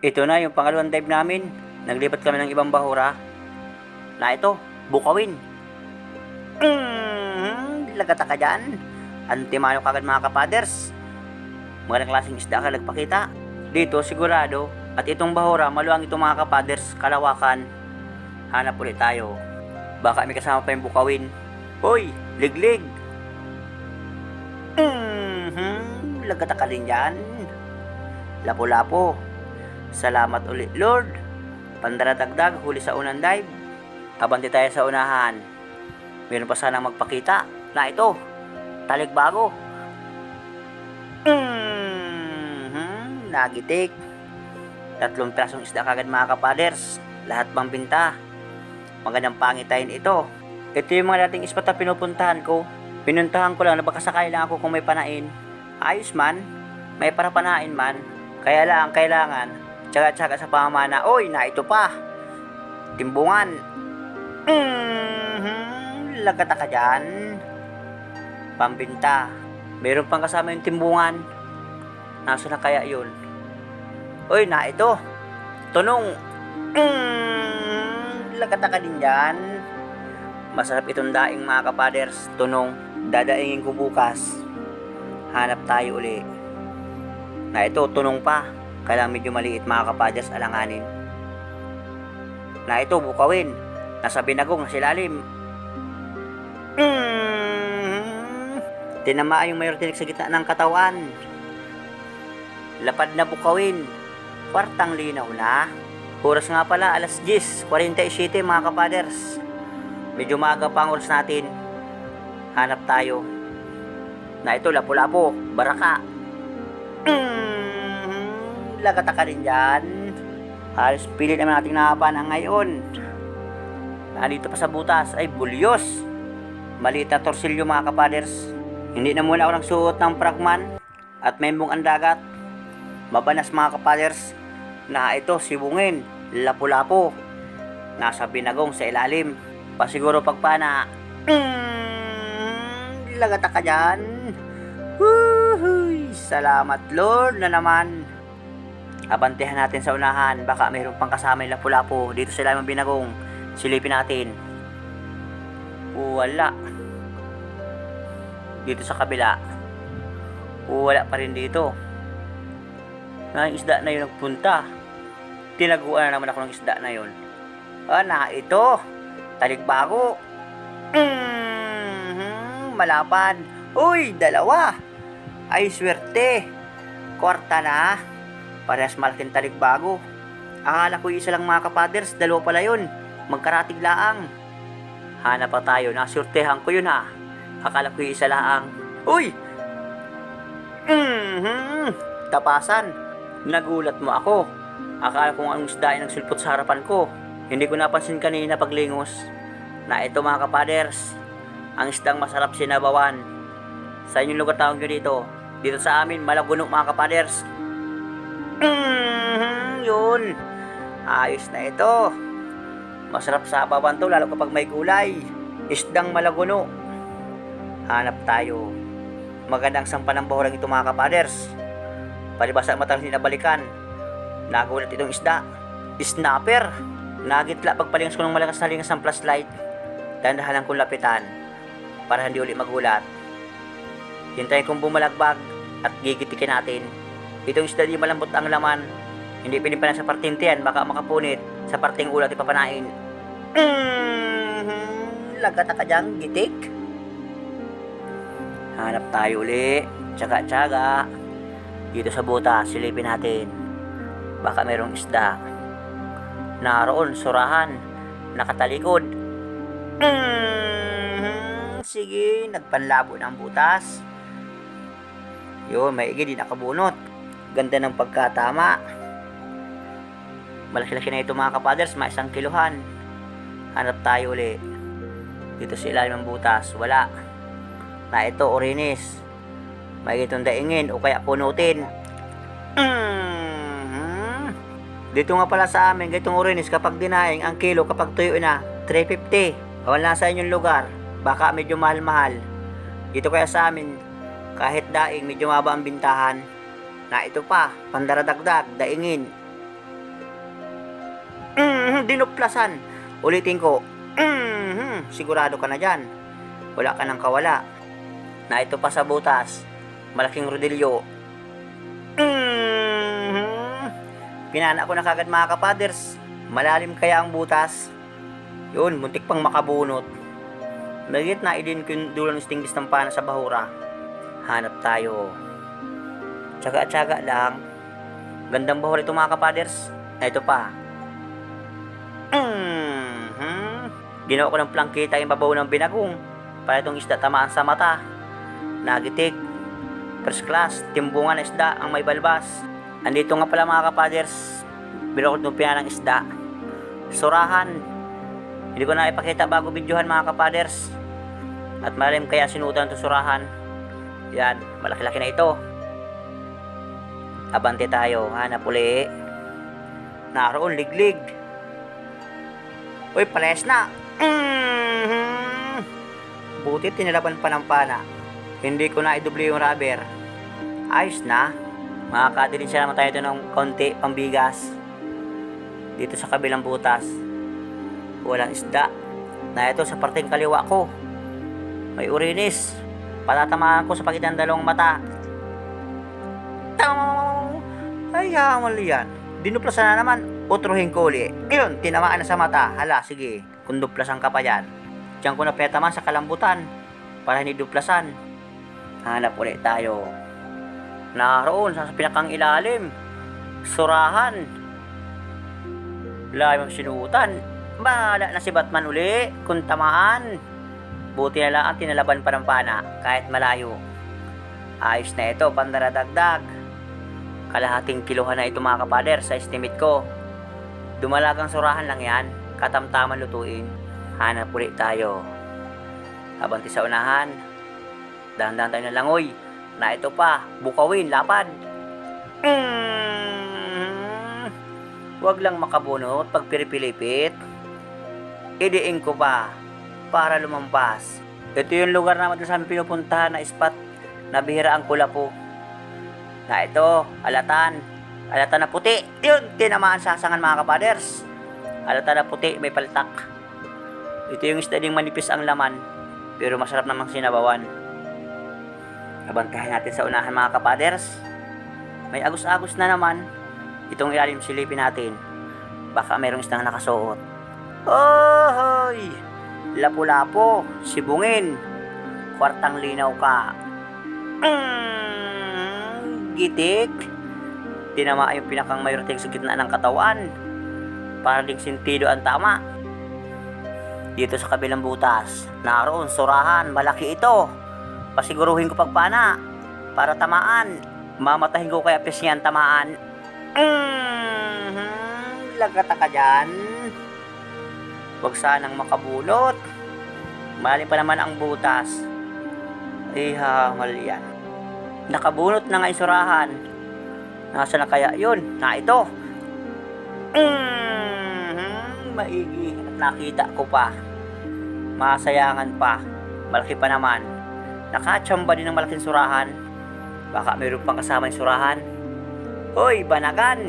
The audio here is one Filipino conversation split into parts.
Ito na yung pangalawang dive namin. Naglipat kami ng ibang bahura. Na ito, bukawin. Lagata ka dyan. Antimano kagad mga kapaders. Magandang klaseng isda ka nagpakita. Dito sigurado. At itong bahura, maluwang itong mga kapaders, kalawakan. Hanap ulit tayo. Baka may kasama pa yung bukawin. Hoy, liglig. Lagata ka din dyan. Lapo-lapo. Salamat ulit Lord. Pandaradagdag, huli sa unang dive. Abante tayo sa unahan. Meron pa sanang magpakita. Na ito, taligbago. Nagitik. 3 pirasong isda kagad mga kapaders. Lahat pambinta. Magandang pangitain ito. Ito yung mga dating spot na pinupuntahan ko. Pinuntahan ko lang na baka sakay lang ako kung may panain. Ayos man, may para panain man. Kaya lang kailangan tsaga-tsaga sa pamamana. Oy, na ito pa. Timbungan. Lagata ka dyan. Pambinta. Meron pang kasama yung timbungan. Nasa na kaya yun? Oy, na ito. Tunong. Lagata ka din dyan. Masarap itong daing mga kapaders. Tunong. Dadaingin ko bukas. Hanap tayo uli. Na ito, tunong pa. Kailangan medyo maliit mga kapaders, alanganin. Na ito, bukawin. Nasa binagong, nasa ilalim. Tinamaan yung mayor tinik sa gitna ng katawan. Lapad na bukawin. Kwartang linaw na. Oras nga pala, alas 10:47 mga kapaders. Medyo maaga pa ang oras natin. Hanap tayo. Na ito, lapo-lapo, baraka. Lagata ka rin dyan. Halos pilit naman nating nakapanang ngayon. Nandito pa sa butas ay bulyos. Maliit na torsilyo mga kapaders. Hindi na muna ako nagsuot ng pragman at membong ang dagat. Mabanas mga kapaders. Na ito, sibungin, lapo-lapo. Nasa binagong sa ilalim. Pasiguro pagpana. Lagata ka dyan. Woohoo! Salamat Lord na naman. Abantihan natin sa unahan. Baka mayroon pang kasama yung lapu-lapu. Dito sila yung binagong. Silipin natin. Wala. Dito sa kabila. Wala pa rin dito. Na yung isda na yun nagpunta. Tinaguan na naman ako ng isda na yun. Na ito. Taligbago. Malapad. Uy, dalawa. Ay, swerte. Kwarta na. Parehas malaking taligbago. Akala ko isa lang mga kapaders, dalawa pala yun. Magkaratig laang. Hanap pa tayo, nasurtehan ko yun ha. Akala ko isa laang. Uy! Tapasan. Nagulat mo ako. Akala ko ang isda ay nagsulpot sa harapan ko. Hindi ko napansin kanina paglingos. Na ito mga kapaders, ang isdang masarap sinabawan. Sa inyong lugar tawag nyo dito. Dito sa amin, malagunok mga kapaders. Yun. Ayos na ito. Masarap sa abawan to, lalo kapag may gulay. Isdang malaguno. Hanap tayo. Magandang sampan ng bahurang ito mga kapaders. Palibasa matang sinabalikan. Nagulat itong isda. Snapper. Nagitla pagpalingas ko ng malakas na lingas ng flashlight. Dandahanan kong lapitan para hindi uli magulat. Hintayin kong bumalagbag at gigitikin natin. Itong isda di malambot ang laman. Hindi pinipanan sa parting tiyan, baka makapunit sa parting ulat ipapanain. Lagata ka dyan, gitik. Hanap tayo uli. Tsaga-tsaga. Dito sa buta, silipin natin. Baka mayroong isda. Naroon, surahan. Nakatalikod. Sige, nagpanlabo ng butas. Yun, maigi din nakabunot. Ganda ng pagkatama. Malaki-laki na ito mga kapaders, mga 1 kilohan. Hanap tayo uli. Dito sa ilalim ng butas, wala. Na ito, orinis. Maigi itong daingin o kaya punutin. Dito nga pala sa amin, ganitong orinis kapag dinaing, ang kilo kapag tuyo na, 350. Wala sa inyong lugar, baka medyo mahal-mahal. Dito kaya sa amin, kahit daing medyo maba ang bintahan. Na ito pa, pandaradagdag, daingin. Dinuplasan. Ulitin ko. Sigurado ka na dyan. Wala ka nang kawala. Na ito pa sa butas. Malaking rodilyo. Pinana ko na kagad mga kapaders. Malalim kaya ang butas. Yun, muntik pang makabunot. Magit na idin ko yung dulo ng stingis ng pana sa bahura. Hanap tayo. Tsaga-tsaga lang. Gandang bahura ito mga kapaders. Na ito pa. Ginawa ko ng plangkita yung babaw ng binagong para itong isda tamaan sa mata. Nagitik. First class, timbungan na isda ang may balbas. Andito nga pala mga kapaders, binukod ng pinanang isda. Surahan. Hindi ko na ipakita bago videohan mga kapaders. At malalim kaya sinutan itong surahan. Yan, malaki-laki na ito. Abante tayo, hanap uli. Naroon, liglig. Uy, palayas na. Buti tinalaban pa ng pana. Hindi ko na idubli yung rubber. Ayos na. Makakadilin siya naman tayo ito ng konti pambigas. Dito sa kabilang butas. Walang isda. Na ito sa parteng kaliwa ko. May urinis. Patatamaan ko sa pagitan ng dalawang mata. Tang! Ay, hamal yan. Dinuplasan na naman. Utruhin ko uli. Ayun, tinamaan na sa mata. Hala, sige. Kung duplasan ka pa yan. Diyan ko na pinatamaan sa kalambutan. Para hindi duplasan. Hanap ulit tayo. Naroon sa pinakang ilalim. Surahan. Layo ang sinutan. Bahala na si Batman uli. Kung tamaan. Buti na lang ang tinalaban pa ng pana. Kahit malayo. Ayos na ito. Pandaradagdag. Kalahating kiluhan na ito mga kapader. Sa estimate ko. Dumalagang surahan lang yan. Katamtaman lutuin. Hanap ulit tayo. Abanti sa unahan. Dahan-dahan tayo ng langoy. Na ito pa, bukawin, lapad. Huwag lang makabunot pag piripilipit. Idiin ko pa para lumampas. Ito yung lugar na madalas namin pinupuntahan na spot na bihira ang kulapo. Na ito, alatan. Alatan na puti. Yun, tinamaan sasangan mga kapaders. Alatan na puti, may paltak. Ito yung isda ding manipis ang laman. Pero masarap namang sinabawan. Abantahan natin sa unahan mga kapaders. May agus-agus na naman. Itong ilalim silipin natin. Baka mayroong isdang nakasuot. Ohoy! Lapu-lapo, sibungin. Kwartang linaw ka. Gitik. Tinama yung pinakang mayroting sa gitna ng katawan. Para ding sentido ang tama. Dito sa kabilang butas. Naroon, surahan, malaki ito. Pasiguruhin ko pagpana para tamaan. Mamatahin ko kaya apis niyan tamaan. Lagata ka dyan. Huwag sanang makabunot. Malalim pa naman ang butas. Ihamal yan. Nakabunot na nga isurahan. Nasa na kaya yun? Na ito. Maigi. At nakita ko pa. Masayangan pa. Malaki pa naman. Nakatsamba din ng malaking surahan. Baka mayroon pang kasama yung surahan. Hoy, banagan!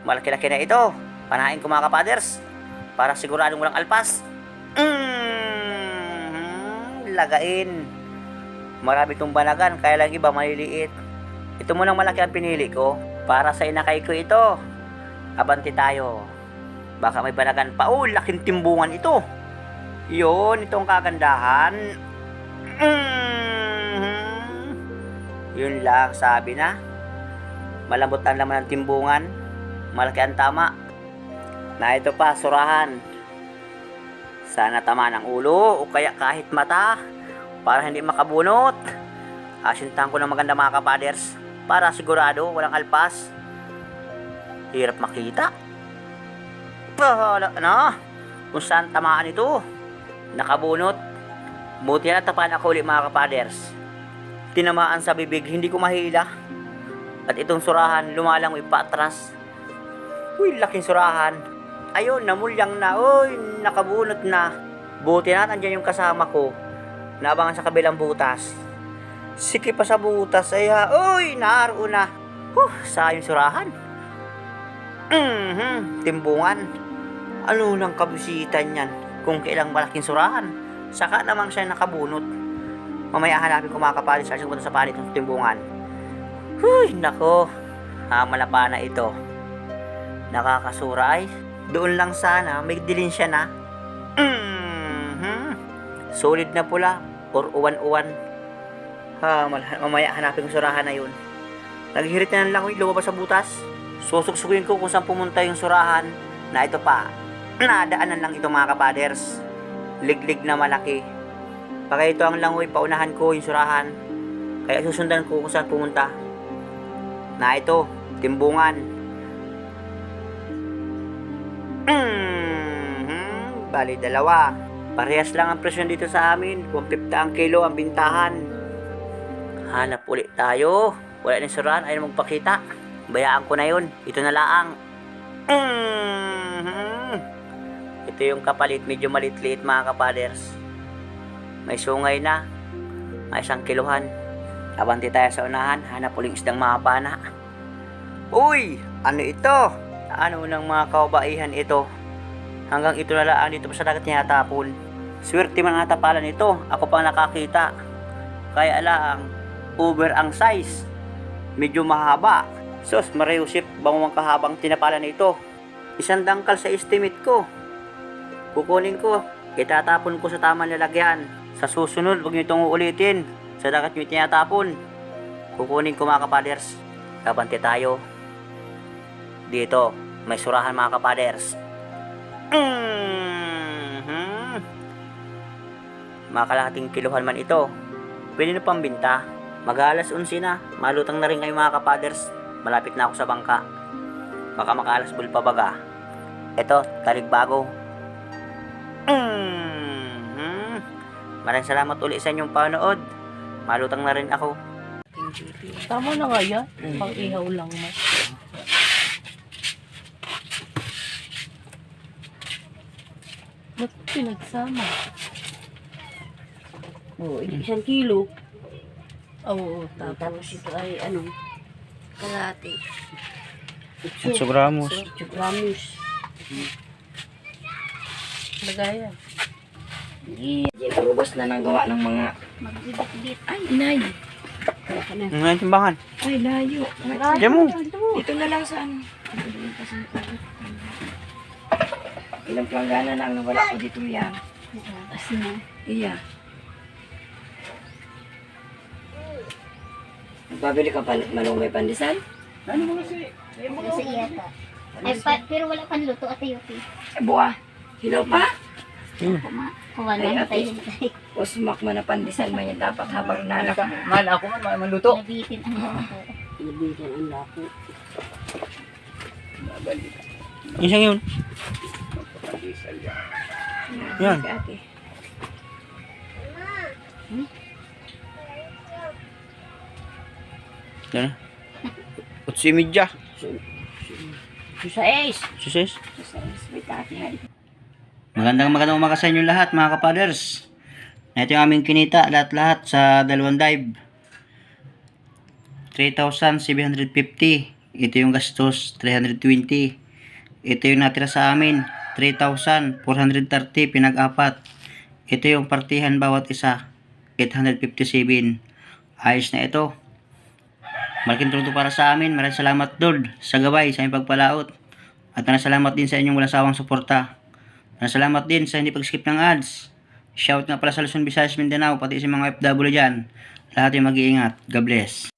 Malaki-laki na ito. Panain ko mga kapaders. Para siguradong walang alpas. Lagain. Marami itong banagan. Kaya lang iba maliliit. Ito munang malaki ang pinili ko. Para sa inakay ko ito. Abanti tayo. Baka may banagan pa. Oh, laking timbungan ito. Yun, itong kagandahan. Yun lang, sabi na. Malambot ang laman ng timbungan. Malaki ang tama. Na ito pa, surahan. Sana tama ng ulo o kaya kahit mata para hindi makabunot. Asintahan ko ng maganda mga kapaders para sigurado walang alpas. Hirap makita. Bahala na kung saan tamaan ito. Nakabunot. Buti na tapan ako ulit mga kapaders. Tinamaan sa bibig, hindi ko mahila. At itong surahan, lumalangoy pa atras. Uy, laking surahan. Ayun, namulyang na. Uy, nakabunot na. Buti na, andyan yung kasama ko. Naabangan sa kabilang butas. Siki pa sa butas. Ay, uy, naroon na. Sayang surahan. Timbungan. Ano nang kabisitan yan? Kung kailang malaking surahan, saka namang siya nakabunot. Mamaya hanapin ko mga kapalis sa punta sa palit ng timbungan. Huy, nako. Malapa na ito. Nakakasura ay. Doon lang sana, may dilin siya na. Solid na pula or uwan-uwan. Mamaya hanapin ko surahan na yun. Naghirit na lang ako lumabas sa butas. Susuksukin ko kung saan pumunta yung surahan na ito pa. Nadaanan lang ito mga kapaders. Liglig na malaki. Pagka ito ang langoy, paunahan ko yung surahan. Kaya susundan ko kung saan pumunta. Na ito, timbungan. Bali, dalawa. Parehas lang ang presyon dito sa amin. 150 ang kilo ang bintahan. Hanap ulit tayo. Wala na surahan, ayaw magpakita. Bayaan ko na yun. Ito na laang. Ito yung kapalit, medyo malit-liit mga kapaders. May sungay na. May 1 kiluhan. Abante tayo sa unahan, hanap uling isdang mga pana. Uy! Ano ito? Ano ng mga kababaihan ito? Hanggang ito na lang dito pa sa dagat niya tapon. Swerte man ang tapalan ito. Ako pang nakakita. Kaya lang, over ang size. Medyo mahaba. Sos, Mariusip, bang kahabang tinapalan nito. 1 dangkal sa estimate ko. Kukunin ko. Itatapon ko sa tamang lalagyan. Sa susunod, huwag nyo itong uulitin. Sa dagat nyo tinatapon. Kukunin ko mga kapaders. Kabante tayo. Dito, may surahan mga kapaders. Mga kalahating kiluhan man ito. Pwede na pambinta. Mag-alas 11 na. Malutang na rin kayo mga kapaders. Malapit na ako sa bangka. Baka makalas bul pa baga. Ito, taligbago. Maraming salamat ulit sa inyong panood. Malutang na rin ako. Tama na nga yan. Pang-ihaw lang mo. Ba't pinagsama? Oo, 1 kilo. Oo, Tapos tapos ito ay ano, kalahati. 8 gramos. 8 gramos. lagayan. Ubos na nang gawa ng mga Magbibit-bit. ay, inay. Ngayon timbangan. Ay, layo. Diyan mo. Dito na lang sa ano. Ilang planggana na ang nawala ko dito yan. Kasi na. Iya. Babili ka pa malunggay pandesal? Kasi yata. Pero wala pang luto at yuki. Buwa. Hilaw pa? Kuha Ay, na ate. tayo tayo. O sumak man na pandesal man yan dapat habang nanak. Man, ako man, maluto. Nabitin ang luto. Nabitin ang lako. Isang yun. Yan. Ate. Yan. 8:30. Susais. Susis. Susais. Wait, ate. Hay. Magandang umaga sa inyo lahat mga kapaders. Ito yung aming kinita lahat-lahat sa dalawang dive. 3,750. Ito yung gastos 320. Ito yung natira sa amin 3,430 pinag-apat. Ito yung partihan bawat isa 857. Ayos na ito. Malaking tulong para sa amin. Maraming salamat Lord sa gabay sa aming pagpalaot. At salamat din sa inyong walang sawang suporta. Salamat din sa hindi pag-skip ng ads. Shout nga pala sa Luzon, Visayas, Mindanao, pati sa mga FW dyan. Lahat yung mag-iingat. God bless.